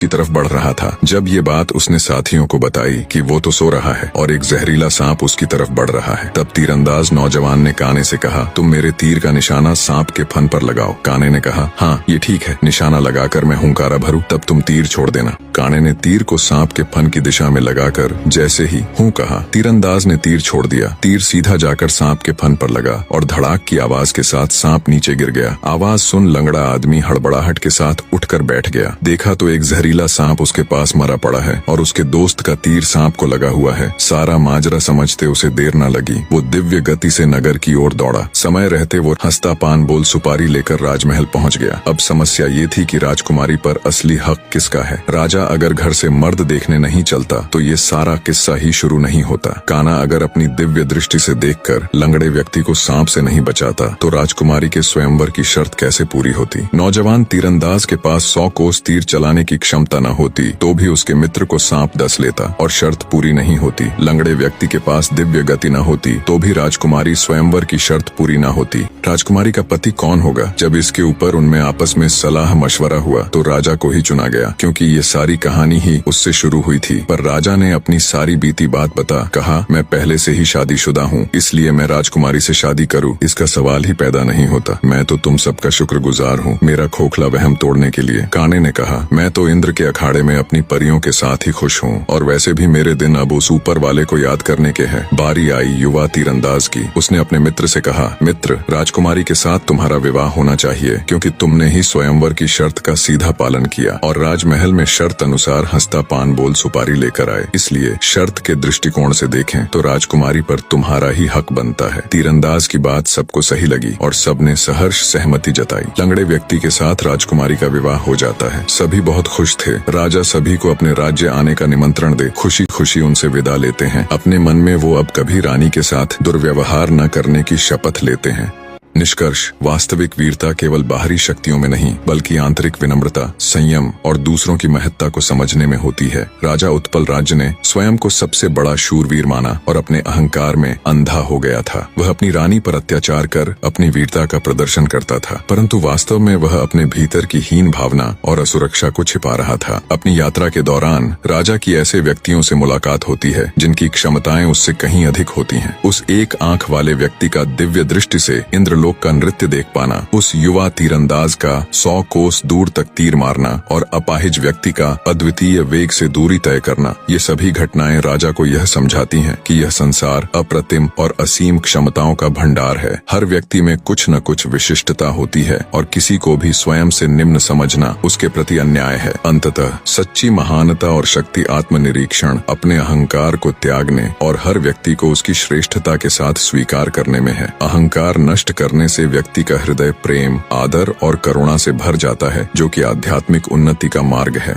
की तरफ बढ़ रहा था। जब ये बात उसने साथियों को बताई कि वो तो सो रहा है और एक जहरीला सांप उसकी तरफ बढ़ रहा है, तब तीरंदाज नौजवान ने काने से कहा, तुम मेरे तीर का निशाना सांप के फन पर लगाओ। काने ने कहा, हाँ ये ठीक है, निशाना लगाकर मैं हुंकारा भरूं तब तुम तीर छोड़ देना। काने ने तीर को सांप के फन की दिशा में लगाकर जैसे ही हूं कहा, तीरंदाज ने तीर छोड़ दिया। तीर सीधा जाकर सांप के फन पर लगा और धड़ाक की आवाज के साथ सांप नीचे गिर गया। आवाज सुन लंगड़ा आदमी हड़बड़ाहट के साथ उठकर बैठ गया। देखा तो एक जहरीला सांप उसके पास मरा पड़ा है और उसके दोस्त का तीर सांप को लगा हुआ है। सारा माजरा समझते उसे देर न लगी। वो दिव्य गति से नगर की ओर दौड़ा। समय रहते वो हंसता पान बोल सुपारी लेकर राजमहल पहुंच गया। अब समस्या ये थी कि राजकुमारी पर असली हक किसका है। राजा अगर घर से मर्द देखने नहीं चलता तो ये सारा किस्सा ही शुरू नहीं होता। काना अगर अपनी दिव्य दृष्टि से देखकर लंगड़े व्यक्ति को सांप से नहीं बचाता तो राजकुमारी के स्वयंवर की शर्त कैसे पूरी होती। नौजवान तीरंदाज के पास 100 कोस तीर चलाने की क्षमता न होती तो भी उसके मित्र को सांप डस लेता और शर्त पूरी नहीं होती। लंगड़े व्यक्ति के पास दिव्य गति न होती तो भी राजकुमारी स्वयंवर की शर्त पूरी न होती। राजकुमारी का पति कौन होगा? जब इसके ऊपर उनमें आपस में सलाह मशवरा हुआ तो राजा को ही चुना गया, क्योंकि ये सारी कहानी ही उससे शुरू हुई थी। पर राजा ने अपनी सारी बीती बात बता कहा, मैं पहले से ही शादीशुदा हूँ, इसलिए मैं राजकुमारी से शादी करूँ इसका सवाल ही पैदा नहीं होता। मैं तो तुम सबका शुक्रगुजार हूँ मेरा खोखला वहम तोड़ने के लिए। काने ने कहा, मैं तो इंद्र के अखाड़े में अपनी परियों के साथ ही खुश हूँ और वैसे भी मेरे दिन अब उस ऊपर वाले को याद करने के हैं। बारी आई युवा तीरंदाज की। उसने अपने मित्र से कहा, मित्र, राजकुमारी के साथ तुम्हारा विवाह होना चाहिए, क्योंकि तुमने ही स्वयंवर की शर्त का सीधा पालन किया और राजमहल में शर्त अनुसार हंसता पान बोल सुपारी लेकर आए। इसलिए शर्त के दृष्टिकोण से देखें तो राजकुमारी पर तुम्हारा ही हक बनता है। तीरंदाज की बात सबको सही लगी और सबने सहर्ष सहमति जताई। लंगड़े व्यक्ति के साथ राजकुमारी का विवाह हो जाता है। सभी बहुत खुश थे। राजा सभी को अपने राज्य आने का निमंत्रण दे खुशी खुशी उनसे विदा लेते हैं। अपने मन में वो अब कभी रानी के साथ दुर्व्यवहार न करने की शपथ लेते हैं। निष्कर्ष, वास्तविक वीरता केवल बाहरी शक्तियों में नहीं बल्कि आंतरिक विनम्रता, संयम और दूसरों की महत्ता को समझने में होती है। राजा उत्पल राज्य ने स्वयं को सबसे बड़ा शूरवीर माना और अपने अहंकार में अंधा हो गया था। वह अपनी रानी पर अत्याचार कर अपनी वीरता का प्रदर्शन करता था, परंतु वास्तव में वह अपने भीतर की हीन भावना और असुरक्षा को छिपा रहा था। अपनी यात्रा के दौरान राजा की ऐसे व्यक्तियों से मुलाकात होती है जिनकी क्षमताएं उससे कहीं अधिक होती हैं। उस एक आंख वाले व्यक्ति का दिव्य दृष्टि से इंद्र लोक का नृत्य देख पाना, उस युवा तीरंदाज का 100 कोस दूर तक तीर मारना और अपाहिज व्यक्ति का अद्वितीय वेग से दूरी तय करना, ये सभी घटनाएं राजा को यह समझाती हैं कि यह संसार अप्रतिम और असीम क्षमताओं का भंडार है। हर व्यक्ति में कुछ न कुछ विशिष्टता होती है और किसी को भी स्वयं से निम्न समझना उसके प्रति अन्याय है। अंततः सच्ची महानता और शक्ति आत्मनिरीक्षण, अपने अहंकार को त्यागने और हर व्यक्ति को उसकी श्रेष्ठता के साथ स्वीकार करने में है। अहंकार नष्ट करने से व्यक्ति का हृदय प्रेम, आदर और करुणा से भर जाता है, जो कि आध्यात्मिक उन्नति का मार्ग है।